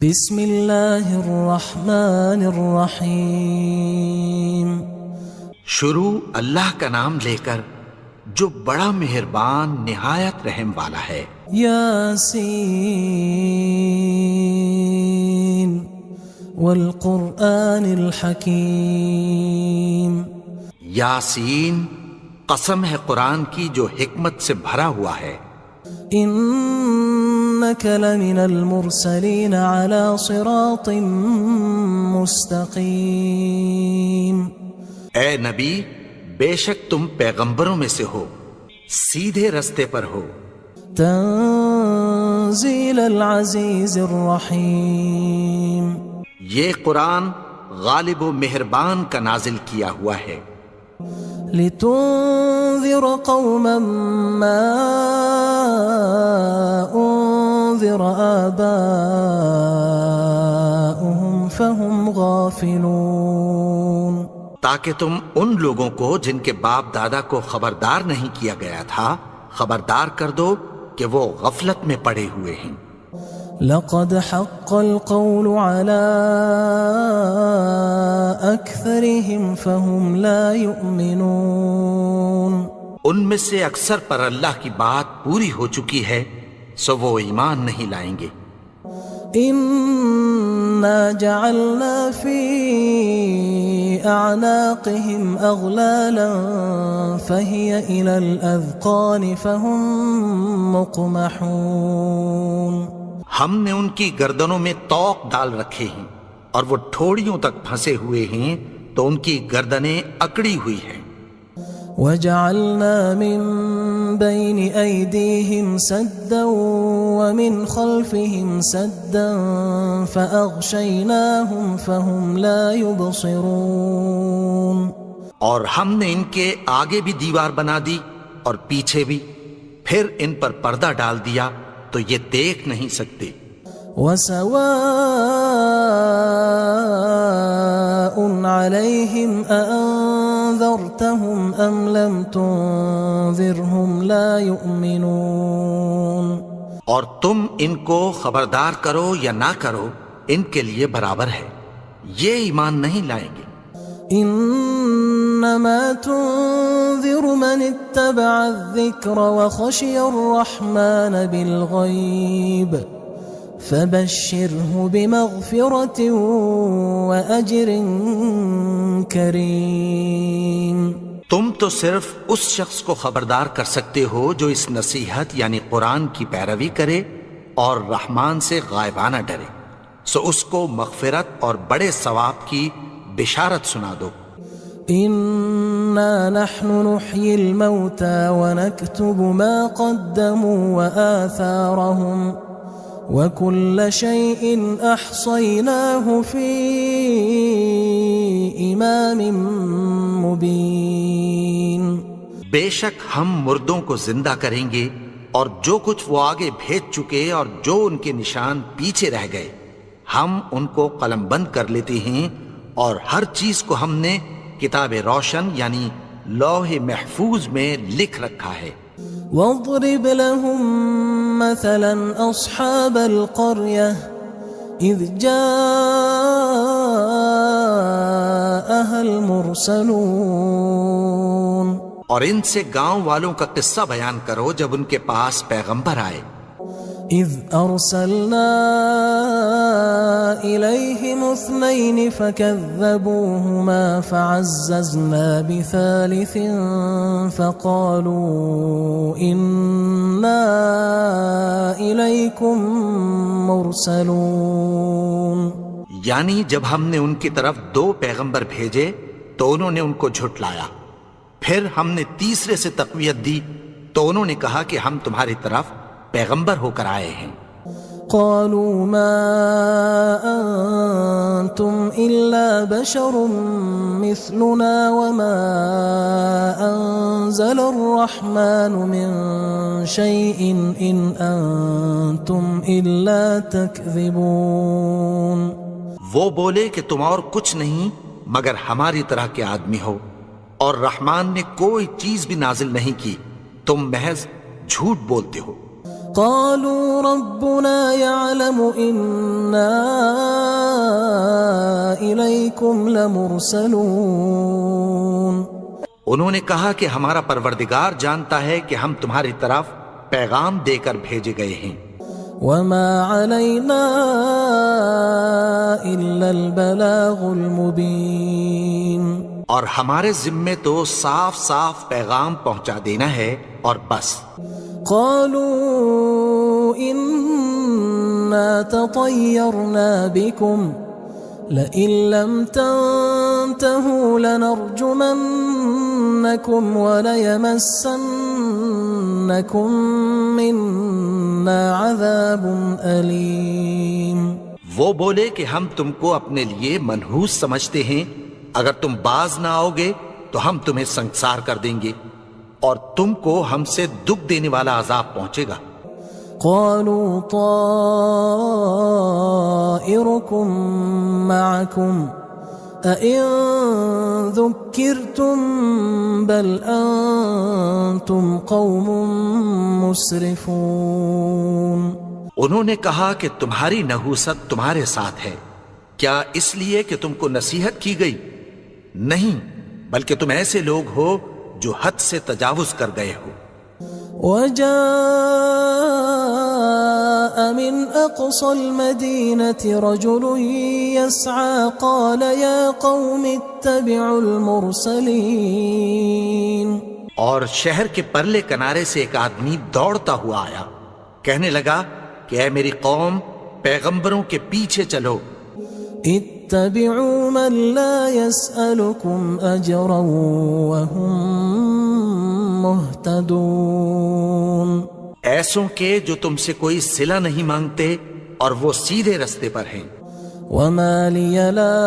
بسم اللہ الرحمن الرحیم۔ شروع اللہ کا نام لے کر جو بڑا مہربان نہایت رحم والا ہے۔ یاسین والقرآن الحکیم۔ یاسین، قسم ہے قرآن کی جو حکمت سے بھرا ہوا ہے۔ انک لمن المرسلین علی صراط مستقیم۔ اے نبی، بے شک تم پیغمبروں میں سے ہو، سیدھے رستے پر ہو۔ تنزیل العزیز الرحیم۔ یہ قرآن غالب و مہربان کا نازل کیا ہوا ہے۔ لتنذر قوما ما انذر آباؤهم فهم غافلون۔ تاکہ تم ان لوگوں کو جن کے باپ دادا کو خبردار نہیں کیا گیا تھا خبردار کر دو کہ وہ غفلت میں پڑے ہوئے ہیں۔ لقد حق القول على أكثرهم فهم لا يؤمنون۔ ان میں سے اکثر پر اللہ کی بات پوری ہو چکی ہے سو وہ ایمان نہیں لائیں گے۔ إنا جعلنا في أعناقهم أغلالا فهي إلى الأذقان فهم مقمحون۔ ہم نے ان کی گردنوں میں طوق ڈال رکھے ہیں اور وہ ٹھوڑیوں تک پھنسے ہوئے ہیں تو ان کی گردنیں اکڑی ہوئی ہیں۔ وجعلنا من بين أيديهم سدا ومن خلفهم سدا فأغشيناهم فهم لا يبصرون۔ اور ہم نے ان کے آگے بھی دیوار بنا دی اور پیچھے بھی، پھر ان پر پردہ ڈال دیا تو یہ دیکھ نہیں سکتے۔ وَسَوَاءٌ عَلَيْهِمْ أَأَنذَرْتَهُمْ أَمْ لَمْ تُنذِرْهُمْ لَا يُؤْمِنُونَ۔ اور تم ان کو خبردار کرو یا نہ کرو ان کے لیے برابر ہے، یہ ایمان نہیں لائیں گے۔ انما تنذر من اتبع الذکر وخشی الرحمن بالغیب فبشره بمغفرة وأجر کریم۔ تم تو صرف اس شخص کو خبردار کر سکتے ہو جو اس نصیحت یعنی قرآن کی پیروی کرے اور رحمان سے غائبانہ ڈرے، سو اس کو مغفرت اور بڑے ثواب کی بشارت سنا دو۔ انا نحن نحيي الموتى ونكتب ما قدموا وآثارهم وكل شيء احصيناه في امام مبين۔ بے شک ہم مردوں کو زندہ کریں گے اور جو کچھ وہ آگے بھیج چکے اور جو ان کے نشان پیچھے رہ گئے ہم ان کو قلم بند کر لیتے ہیں، اور ہر چیز کو ہم نے کتاب روشن یعنی لوح محفوظ میں لکھ رکھا ہے۔ واضرب لهم مثلا اصحاب القرية اذ جاءها المرسلون۔ اور ان سے گاؤں والوں کا قصہ بیان کرو جب ان کے پاس پیغمبر آئے۔ اذ ارسلنا الیہم اثنین فکذبوہما فعززنا بثالث فقالوا انا الیکم مرسلون۔ یعنی جب ہم نے ان کی طرف 2 پیغمبر بھیجے تو انہوں نے ان کو جھٹلایا، پھر ہم نے تیسرے سے تقویت دی تو انہوں نے کہا کہ ہم تمہاری طرف پیغمبر ہو کر آئے ہیں۔ قالوا ما انتم الا بشر مثلنا وما انزل الرحمن من شيء ان انتم الا تكذبون۔ وہ بولے کہ تم اور کچھ نہیں مگر ہماری طرح کے آدمی ہو، اور رحمان نے کوئی چیز بھی نازل نہیں کی، تم محض جھوٹ بولتے ہو۔ قالوا ربنا يعلم إنا إليكم لمرسلون انہوں نے کہا کہ ہمارا پروردگار جانتا ہے کہ ہم تمہاری طرف پیغام دے کر بھیجے گئے ہیں. وما علينا إلا البلاغ المبين. اور ہمارے ذمے تو صاف صاف پیغام پہنچا دینا ہے اور بس. قالوا إنا تطيرنا بكم لئن لم تنتهوا لنرجمنكم وليمسنكم منا عذاب أليم. وہ بولے کہ ہم تم کو اپنے لیے منحوس سمجھتے ہیں، اگر تم باز نہ آؤ گے تو ہم تمہیں سنسار کر دیں گے اور تم کو ہم سے دکھ دینے والا عذاب پہنچے گا. قالوا طائركم معكم أئن ذكرتم بل أنتم قوم مسرفون. انہوں نے کہا کہ تمہاری نحوست تمہارے ساتھ ہے، کیا اس لیے کہ تم کو نصیحت کی گئی؟ نہیں، بلکہ تم ایسے لوگ ہو جو حد سے تجاوز کر گئے ہو. وجاء من أقصى المدينة رجل يسعى قال يا قوم اتبعوا المرسلين. اور شہر کے پرلے کنارے سے ایک آدمی دوڑتا ہوا آیا، کہنے لگا کہ اے میری قوم، پیغمبروں کے پیچھے چلو. اتبعوا من لا يسألكم أجرا وهم مهتدون. ایسوں کے جو تم سے کوئی صلہ نہیں مانگتے اور وہ سیدھے رستے پر ہیں. وما لي لا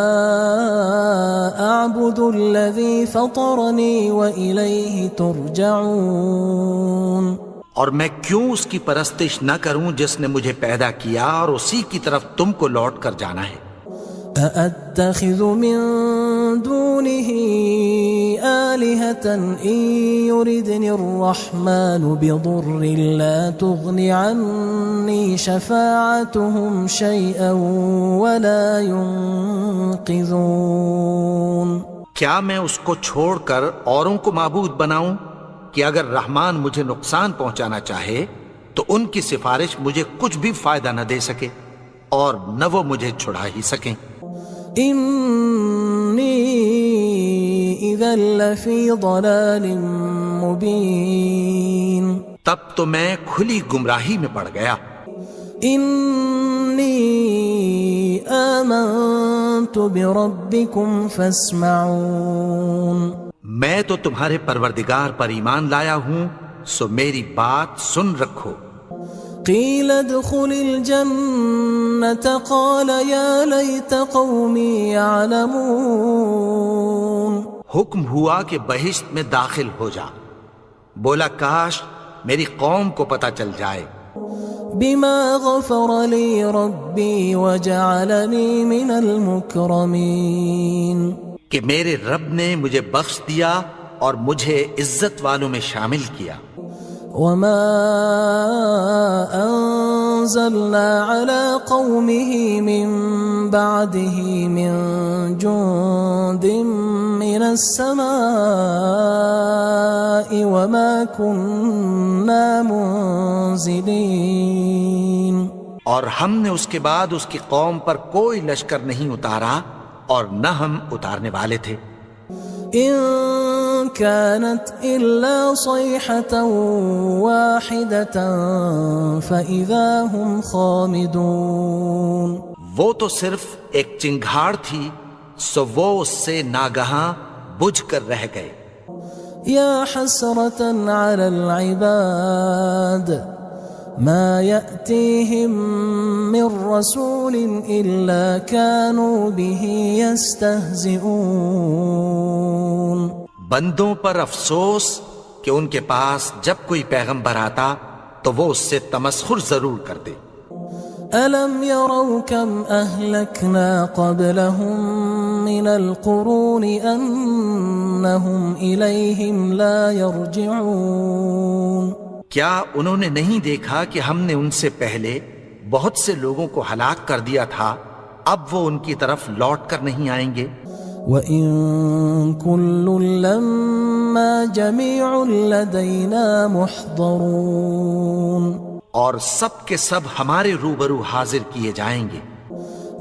أعبد الذي فطرني وإليه ترجعون. اور میں کیوں اس کی پرستش نہ کروں جس نے مجھے پیدا کیا اور اسی کی طرف تم کو لوٹ کر جانا ہے. أأتخذ من دونه آلهة إن يردني الرحمن بضر لا تغن عني شفاعتهم شيئا ولا ينقذون. کیا میں اس کو چھوڑ کر اوروں کو معبود بناؤں کہ اگر رحمان مجھے نقصان پہنچانا چاہے تو ان کی سفارش مجھے کچھ بھی فائدہ نہ دے سکے اور نہ وہ مجھے چھڑا ہی سکیں. إني إذا لفي ضلال مبين. تب تو میں کھلی گمراہی میں پڑ گیا. إني آمنت بربكم فاسمعون. میں تو تمہارے پروردگار پر ایمان لایا ہوں، سو میری بات سن رکھو. قيل ادخل الجنة قال يا ليت قومي يعلمون. حکم ہوا کہ بہشت میں داخل ہو جا. بولا کاش میری قوم کو پتہ چل جائے. بما غفر لي ربي وجعلني من المكرمين. کہ میرے رب نے مجھے بخش دیا اور مجھے عزت والوں میں شامل کیا. وما أنزلنا على قومه من بعده من جند من السماء وما كنا منزلين. اور ہم نے اس کے بعد اس کی قوم پر کوئی لشکر نہیں اتارا اور نہ ہم اتارنے والے تھے. إن كانت إلا صيحة واحدة فإذا هم خامدون. وہ تو صرف ایک چنگھاڑ تھی، سو وہ اس سے ناگہاں بجھ کر رہ گئے. يا حسرة على العباد ما يأتيهم من رسول إلا كانوا به يستهزئون. بندوں پر افسوس کہ ان کے پاس جب کوئی پیغمبر آتا تو وہ اس سے تمسخر ضرور کرتے. ألم يروا كم أهلكنا قبلهم من القرون أنهم إليهم لا يرجعون. کیا انہوں نے نہیں دیکھا کہ ہم نے ان سے پہلے بہت سے لوگوں کو ہلاک کر دیا تھا، اب وہ ان کی طرف لوٹ کر نہیں آئیں گے؟ وَإِن كُلٌّ لَمَّا جَمِيعٌ لَدَيْنَا مُحْضَرُونَ، اور سب کے سب ہمارے روبرو حاضر کیے جائیں گے۔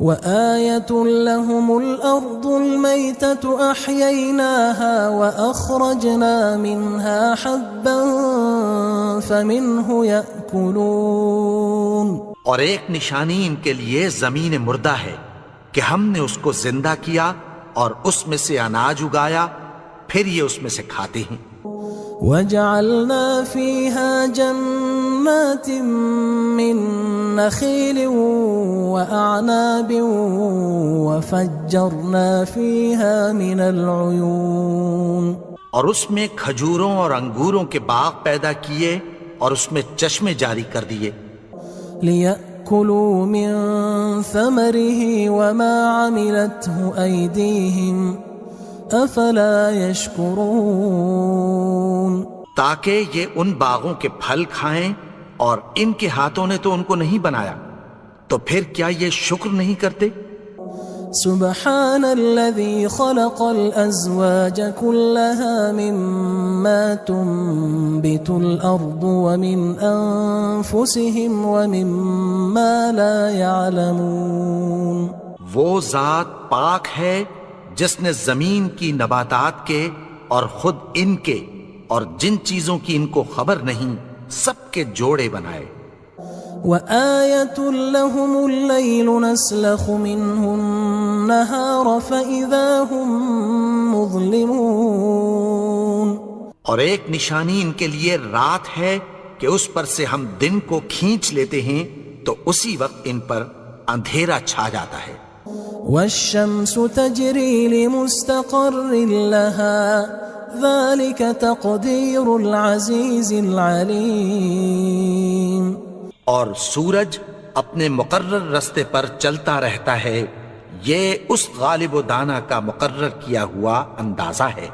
وَآيَةٌ لَهُمُ الْأَرْضُ الْمَيْتَةُ أَحْيَيْنَاهَا وَأَخْرَجْنَا مِنْهَا حَبًّا فَمِنْهُ يَأْكُلُونَ، اور ایک نشانی ان کے لیے زمین مردہ ہے کہ ہم نے اس کو زندہ کیا اور اس میں سے اناج اگایا، پھر یہ اس میں سے کھاتے ہیں۔ وَجَعَلْنَا فِيهَا جَنَّاتٍ مِّن نَخِيلٍ وَأَعْنَابٍ وَفَجَّرْنَا فِيهَا مِنَ الْعُيُونِ، اور اس میں کھجوروں اور انگوروں کے باغ پیدا کیے اور اس میں چشمے جاری کر دیے، لِيَأْكُلُوا مِن ثَمَرِهِ وَمَا عَمِلَتْهُ أَيْدِيهِمْ أَفَلَا يَشْكُرُونَ، تاکہ یہ ان باغوں کے پھل کھائیں، اور ان کے ہاتھوں نے تو ان کو نہیں بنایا، تو پھر کیا یہ شکر نہیں کرتے؟ سبحان الذي خلق الأزواج كلها مما تنبت الأرض ومن أنفسهم ومما لا يعلمون، وہ ذات پاک ہے جس نے زمین کی نباتات کے اور خود ان کے اور جن چیزوں کی ان کو خبر نہیں سب کے جوڑے بنائے۔ وآية لهم الليل نسلخ منه النهار فإذا هم مظلمون، اور ایک نشانی ان کے لیے رات ہے کہ اس پر سے ہم دن کو کھینچ لیتے ہیں تو اسی وقت ان پر اندھیرا چھا جاتا ہے۔ والشمس تجري لمستقر لها ذلك تقدير العزيز العليم، اور سورج اپنے مقرر رستے پر چلتا رہتا ہے، یہ اس غالب و دانا کا مقرر کیا ہوا اندازہ ہے۔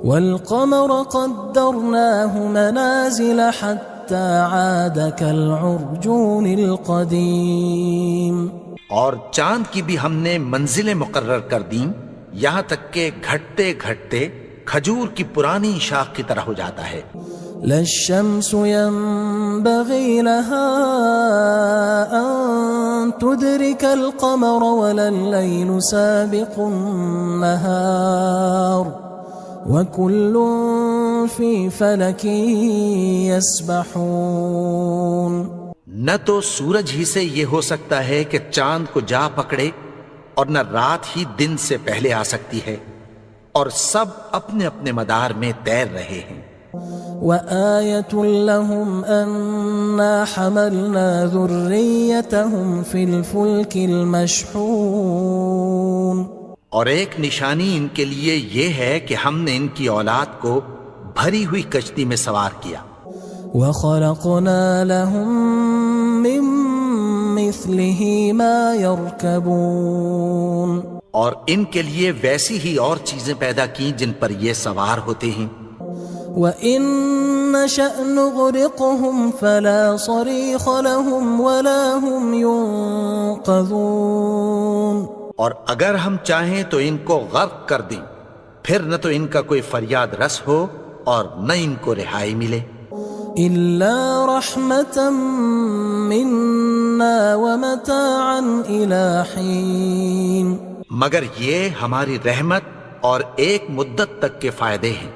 والقمر قدرناه منازل حتى عاد كالعرجون القديم، اور چاند کی بھی ہم نے منزلیں مقرر کر دیں، یہاں تک کہ گھٹتے گھٹتے کھجور کی پرانی شاخ کی طرح ہو جاتا ہے۔ لا الشمس ينبغي لها أن تدرك القمر ولا الليل سابق النهار وكل في فلك يسبحون، نہ تو سورج ہی سے یہ ہو سکتا ہے کہ چاند کو جا پکڑے، اور نہ رات ہی دن سے پہلے آ سکتی ہے، اور سب اپنے اپنے مدار میں تیر رہے ہیں۔ وآية لهم أنا حملنا ذريتهم في الفلك المشحون، اور ایک نشانی ان کے لیے یہ ہے کہ ہم نے ان کی اولاد کو بھری ہوئی کشتی میں سوار کیا۔ وخلقنا لهم من مثله ما يركبون، اور ان کے لیے ویسی ہی اور چیزیں پیدا کی جن پر یہ سوار ہوتے ہیں۔ وَإِن نَّشَأْ نُغْرِقْهُمْ فَلَا صَرِيخَ لَهُمْ وَلَا هُمْ يُنقَذُونَ، اور اگر ہم چاہیں تو ان کو غرق کر دیں، پھر نہ تو ان کا کوئی فریاد رس ہو اور نہ ان کو رہائی ملے۔ إِلَّا رَحْمَةً مِنَّا وَمَتَاعًا إِلَى حِينٍ، مگر یہ ہماری رحمت اور ایک مدت تک کے فائدے ہیں۔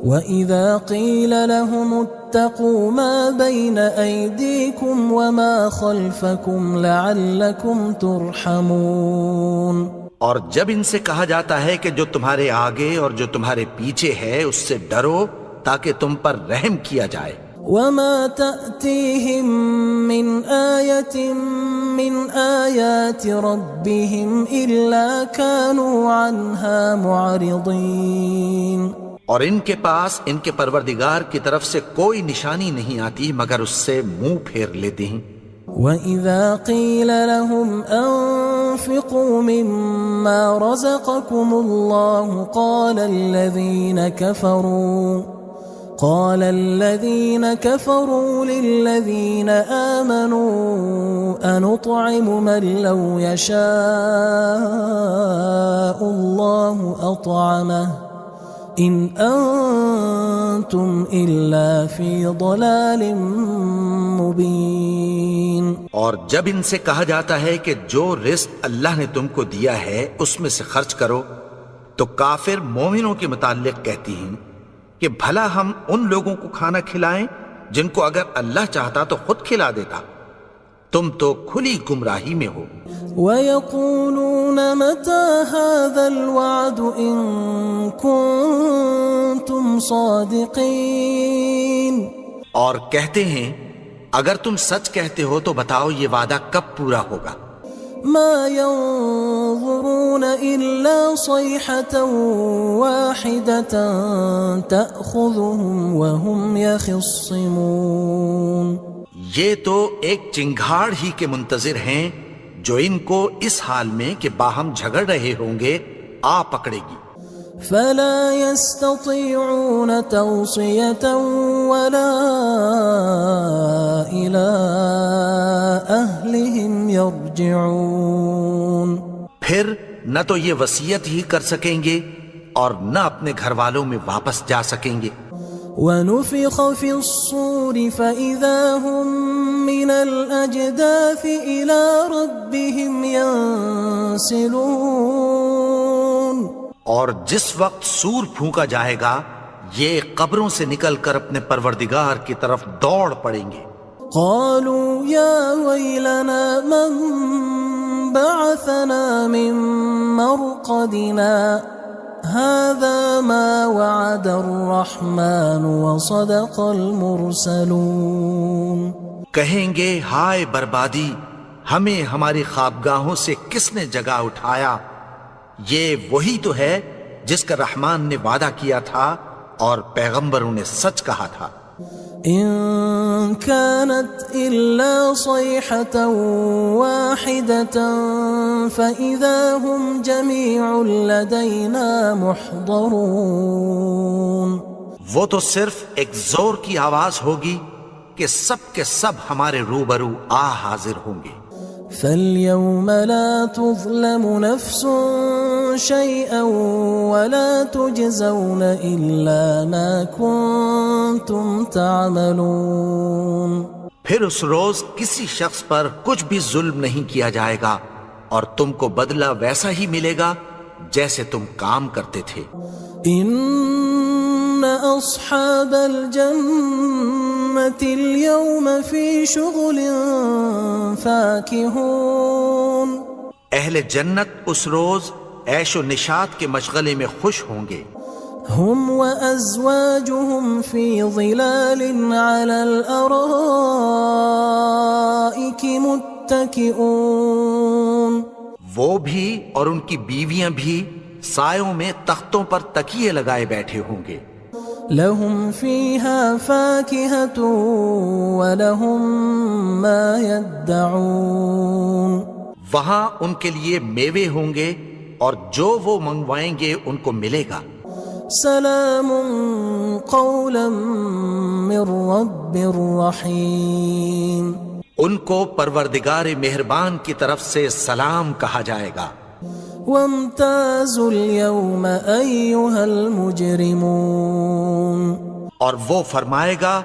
وَإِذَا قِيلَ لَهُمُ اتَّقُوا مَا بَيْنَ أَيْدِيكُمْ وَمَا خَلْفَكُمْ لَعَلَّكُمْ تُرْحَمُونَ، اور جب ان سے کہا جاتا ہے کہ جو تمہارے آگے اور جو تمہارے پیچھے ہے اس سے ڈرو تاکہ تم پر رحم کیا جائے۔ وَمَا تَأْتِيهِم مِّنْ آيَةٍ مِّنْ آيَاتِ رَبِّهِمْ إِلَّا كَانُوا عَنْهَا مُعْرِضِينَ، اور ان کے پاس ان کے پروردگار کی طرف سے کوئی نشانی نہیں آتی مگر اس سے منہ پھیر لیتے ہیں۔ وَإِذَا قِيلَ لَهُمْ أَنفِقُوا مِمَّا رَزَقَكُمُ اللَّهُ قال الذين كفروا للذين آمنوا أنطعم من لو يشاء الله أطعمه إن أنتم إلا في ضلال مبين. اور جب ان سے کہا جاتا ہے کہ جو رزق اللہ نے تم کو دیا ہے اس میں سے خرچ کرو، تو کافر مومنوں کے متعلق کہتی ہیں کہ بھلا ہم ان لوگوں کو کھانا کھلائیں جن کو اگر اللہ چاہتا تو خود کھلا دیتا. تم تو کھلی گمراہی میں ہو. وَيَقُولُونَ مَتَى هَذَا الْوَعْدُ إِن كُنتُمْ صَادِقِينَ. اور کہتے ہیں اگر تم سچ کہتے ہو تو بتاؤ یہ وعدہ کب پورا ہوگا. ما ينظرون إلا صيحة واحدة تأخذهم وهم يخصمون. یہ تو ایک چنگھاڑ ہی کے منتظر ہیں جو ان کو اس حال میں کہ باہم جھگڑ رہے ہوں گے آ پکڑے گی. فلا يستطيعون توصية ولا إلى أهلهم يرجعون. پھر نہ تو یہ وصیت ہی کر سکیں گے اور نہ اپنے گھر والوں میں واپس جا سکیں گے. وَنُفِخَ فِي الصُّورِ فَإِذَا هُم مِّنَ الْأَجْدَاثِ إِلَى رَبِّهِمْ يَنسِلُونَ. اور جس وقت سور پھونکا جائے گا یہ قبروں سے نکل کر اپنے پروردگار کی طرف دوڑ پڑیں گے. قالوا يا ويلنا من بعثنا من مرقدنا هذا ما وعد الرحمن وصدق المرسلون. کہیں گے ہائے بربادی، ہمیں ہماری خوابگاہوں سے کس نے جگا اٹھایا؟ یہ وہی تو ہے جس کا رحمان نے وعدہ کیا تھا اور پیغمبروں نے سچ کہا تھا. إن كانت إلا صيحة واحدة فإذا هم جميع لدينا محضرون. وہ تو صرف ایک زور کی آواز ہوگی کہ سب کے سب ہمارے روبرو آ حاضر ہوں گے. فاليوم لا تظلم نفس شيئا ولا تجزون إلا ما كنتم تعملون. پھر اس روز کسی شخص پر کچھ بھی ظلم نہیں کیا جائے گا اور تم کو بدلہ ویسا ہی ملے گا جیسے تم کام کرتے تھے. إن أصحاب الجنة اليوم في شغل فاكهون. اہل جنت اس روز عیش و نشاط کے مشغلے میں خوش ہوں گے. هم وأزواجهم في ظلال على الأرائك متكئون. وہ بھی اور ان کی بیویاں بھی سایوں میں تختوں پر تکیے لگائے بیٹھے ہوں گے. لهم فيها فاكهة ولهم ما يدعون. وہاں ان کے لیے میوے ہوں گے اور جو وہ منگوائیں گے ان کو ملے گا. سلام قولا من رب رحیم. ان کو پروردگار مہربان کی طرف سے سلام کہا جائے گا. وامتازوا اليوم أيها المجرمون. اور وہ فرمائے گا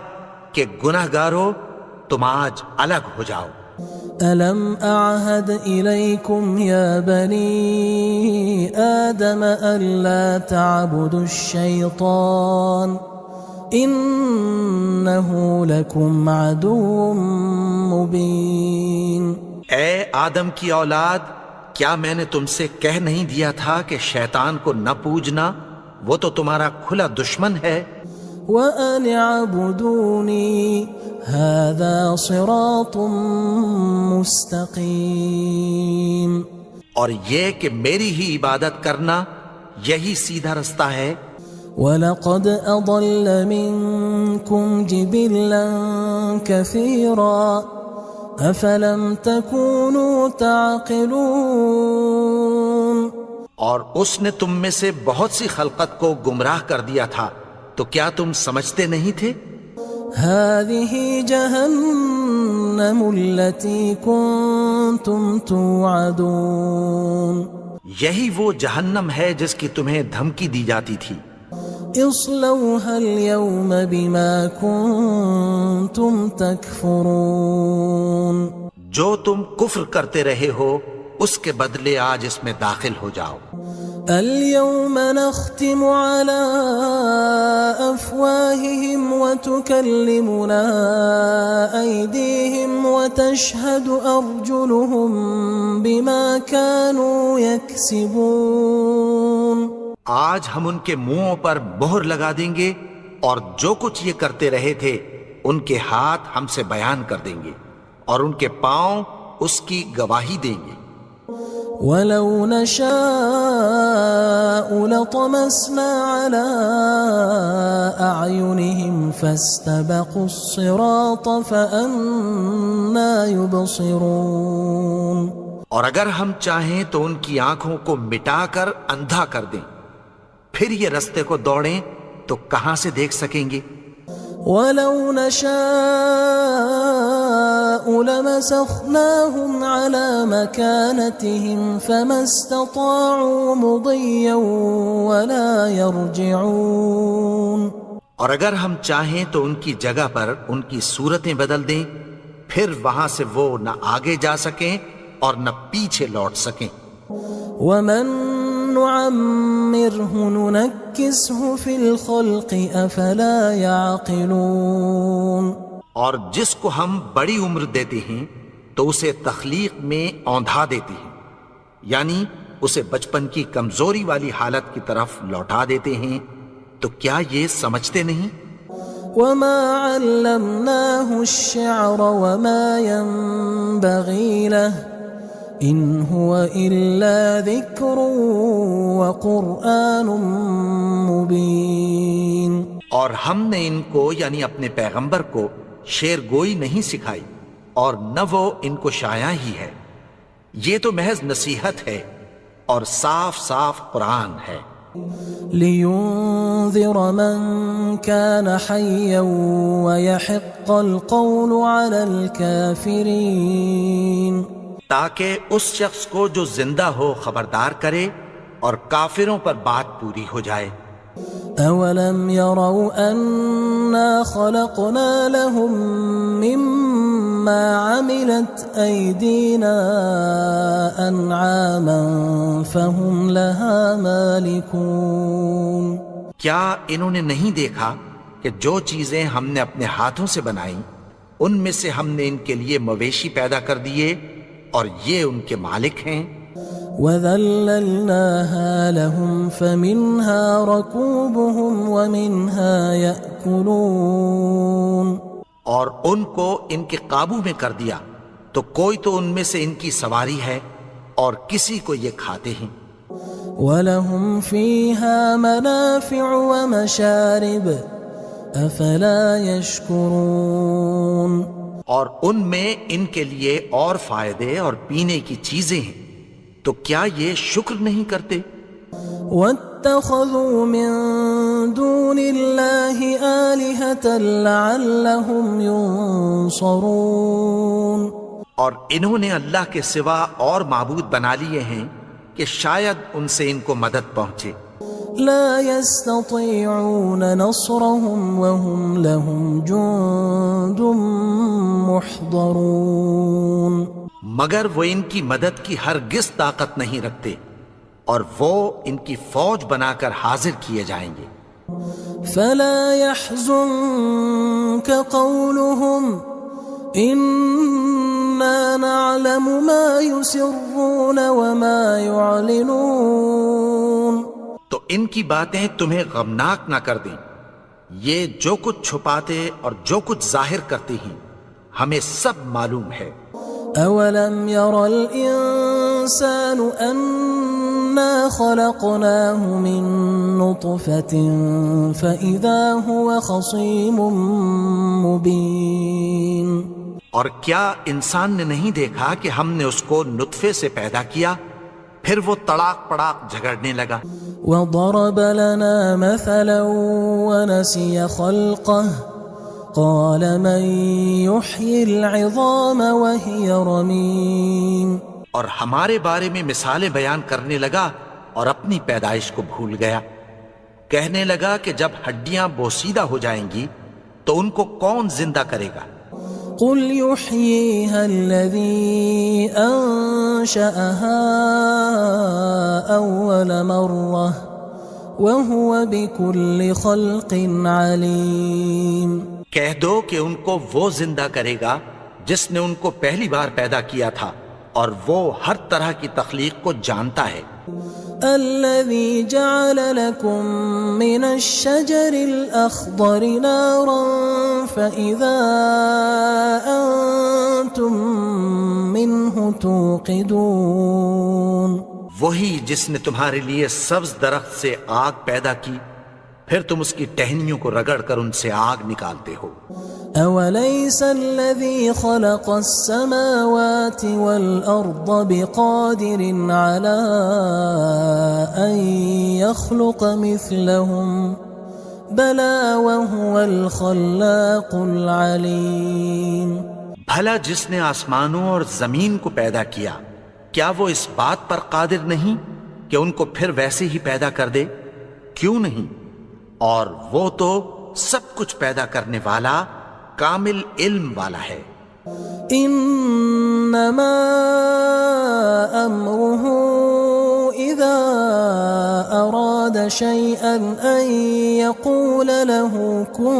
کہ گناہگارو تم آج الگ ہو جاؤ. ألم أعهد إليكم يا بني آدم ألا تعبدوا الشيطان إنه لكم عدو مبين. اے آدم کی اولاد، کیا میں نے تم سے کہہ نہیں دیا تھا کہ شیطان کو نہ پوجنا؟ وہ تو تمہارا کھلا دشمن ہے. وَأَنِ اعْبُدُونِي هَذَا صِرَاطٌ مُسْتَقِيمٌ. اور یہ کہ میری ہی عبادت کرنا یہی سیدھا رستہ ہے. وَلَقَدْ أَضَلَّ مِنْكُمْ جِبِلًّا كَثِيرًا أَفَلَمْ تَكُونُوا تَعْقِلُونَ. اور اس نے تم میں سے بہت سی خلقت کو گمراہ کر دیا تھا، تو کیا تم سمجھتے نہیں تھے؟ هذه جهنم التي كنتم توعدون یہی وہ جہنم ہے جس کی تمہیں دھمکی دی جاتی تھی. اصلوها اليوم بما كنتم تكفرون جو تم کفر کرتے رہے ہو اس کے بدلے آج اس میں داخل ہو جاؤ. اليوم نختم على أفواههم وتكلمنا أيديهم وتشهد أرجلهم بما كانوا يكسبون. آج ہم ان کے منہوں پر مہر لگا دیں گے اور جو کچھ یہ کرتے رہے تھے ان کے ہاتھ ہم سے بیان کر دیں گے اور ان کے پاؤں اس کی گواہی دیں گے. وَلَوْ نَشَاءُ لَطَمَسْنَا عَلَىٰ أَعْيُنِهِمْ فَاسْتَبَقُوا الصِّرَاطَ فَأَنَّىٰ يُبْصِرُونَ. اور اگر ہم چاہیں تو ان کی آنکھوں کو مٹا کر اندھا کر دیں، پھر یہ رستے کو دوڑیں تو کہاں سے دیکھ سکیں گے؟ وَلَوْ نَشَاءُ لَمَسَخْنَاهُمْ عَلَىٰ مَكَانَتِهِمْ فَمَا اسْتَطَاعُوا مُضِيًّا وَلَا يَرْجِعُونَ. اور اگر ہم چاہیں تو ان کی جگہ پر ان کی صورتیں بدل دیں، پھر وہاں سے وہ نہ آگے جا سکیں اور نہ پیچھے لوٹ سکیں. وَمَن نُعَمِّرْهُ نُنَكِّسْهُ فِي الْخَلْقِ أَفَلَا يَعْقِلُونَ. اور جس کو ہم بڑی عمر دیتے ہیں تو اسے تخلیق میں اوندھا دیتے ہیں، یعنی اسے بچپن کی کمزوری والی حالت کی طرف لوٹا دیتے ہیں. تو کیا یہ سمجھتے نہیں؟ وَمَا عَلَّمْنَاهُ الشِّعْرَ وَمَا يَنبَغِي لَهُ إِنْ هُوَ إِلَّا ذِكْرٌ وَقُرْآنٌ مُبِينٌ. اور ہم نے ان کو یعنی اپنے پیغمبر کو شعر گوئی نہیں سکھائی اور نہ وہ ان کو شاعر ہی ہے، یہ تو محض نصیحت ہے اور صاف صاف قرآن ہے. لِيُنذِرَ مَن كَانَ حَيًّا وَيَحِقَّ الْقَوْلُ عَلَى الْكَافِرِينَ. تاکہ اس شخص کو جو زندہ ہو خبردار کرے اور کافروں پر بات پوری ہو جائے. أَوَلَمْ يَرَوْا أَنَّا خَلَقْنَا لَهُم مِّمَّا عَمِلَتْ أَيْدِينَا أَنْعَامًا فَهُمْ لَهَا مَالِكُونَ. کیا انہوں نے نہیں دیکھا کہ جو چیزیں ہم نے اپنے ہاتھوں سے بنائیں ان میں سے ہم نے ان کے لیے مویشی پیدا کر دیے اور یہ ان کے مالک ہیں. وَذَلَّلْنَاهَا لَهُمْ فَمِنْهَا رَكُوبُهُمْ وَمِنْهَا يَأْكُلُونَ. اور ان کو ان کے قابو میں کر دیا تو کوئی تو ان میں سے ان کی سواری ہے اور کسی کو یہ کھاتے ہیں. وَلَهُمْ فِيهَا مَنَافِعُ وَمَشَارِبُ أَفَلَا يَشْكُرُونَ. اور ان میں ان کے لیے اور فائدے اور پینے کی چیزیں ہیں، تو کیا یہ شکر نہیں کرتے؟ وَاتَّخَذُوا مِن دُونِ اللَّهِ آلِهَةً لَعَلَّهُمْ يُنصَرُونَ. اور انہوں نے اللہ کے سوا اور معبود بنا لیے ہیں کہ شاید ان سے ان کو مدد پہنچے. لا يستطيعون نصرهم وهم لهم جند محضرون. مگر وہ ان کی مدد کی ہرگز طاقت نہیں رکھتے اور وہ ان کی فوج بنا کر حاضر کیے جائیں گے. فلا يحزنك قولهم إنا نعلم ما يسرون وما يعلنون. تو ان کی باتیں تمہیں غمناک نہ کر دیں، یہ جو کچھ چھپاتے اور جو کچھ ظاہر کرتے ہیں ہمیں سب معلوم ہے. أَوَلَمْ يَرَ الْإِنسَانُ أَنَّا خَلَقْنَاهُ مِن نُّطْفَةٍ فَإِذَا هُوَ خَصِيمٌ مُّبِينٌ. اور کیا انسان نے نہیں دیکھا کہ ہم نے اس کو نطفے سے پیدا کیا، پھر وہ تڑاک پڑاک جھگڑنے لگا. وضرب لنا مثلا ونسي خلقه قال من يحيي العظام وهي رميم اور ہمارے بارے میں مثالیں بیان کرنے لگا اور اپنی پیدائش کو بھول گیا. کہنے لگا کہ جب ہڈیاں بوسیدہ ہو جائیں گی تو ان کو کون زندہ کرے گا؟ قل يحييها الذي أنشأها أول مرة وهو بكل خلق عليم. کہہ دو کہ ان کو وہ زندہ کرے گا جس نے ان کو پہلی بار پیدا کیا تھا اور وہ ہر طرح کی تخلیق کو جانتا ہے. الذي جعل لكم من الشجر الأخضر نارا فإذا أنتم منه توقدون. وہی جس نے تمہارے لیے سبز درخت سے آگ پیدا کی پھر تم اس کی ٹہنیوں کو رگڑ کر ان سے آگ نکالتے ہو. أوليس الذي خلق السماوات والأرض بقادر على أن يخلق مثلهم بلى وهو الخلاق العليم. بھلا جس نے آسمانوں اور زمین کو پیدا کیا کیا وہ اس بات پر قادر نہیں کہ ان کو پھر ویسے ہی پیدا کر دے؟ کیوں نہیں؟ اور وہ تو سب کچھ پیدا کرنے والا کامل علم والا ہے. انما امره اذا اراد شيئا ان يقول له كن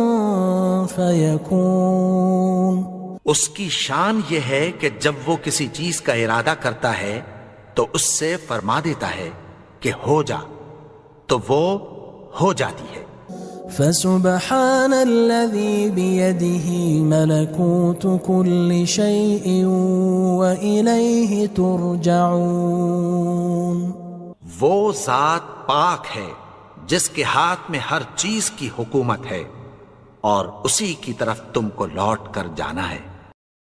فيكون. اس کی شان یہ ہے کہ جب وہ کسی چیز کا ارادہ کرتا ہے تو اس سے فرما دیتا ہے کہ ہو جا تو وہ ہو جاتی ہے. فسبحان الذي بيده ملكوت كل شيء وإليه ترجعون. وہ ذات پاک ہے جس کے ہاتھ میں ہر چیز کی حکومت ہے اور اسی کی طرف تم کو لوٹ کر جانا ہے.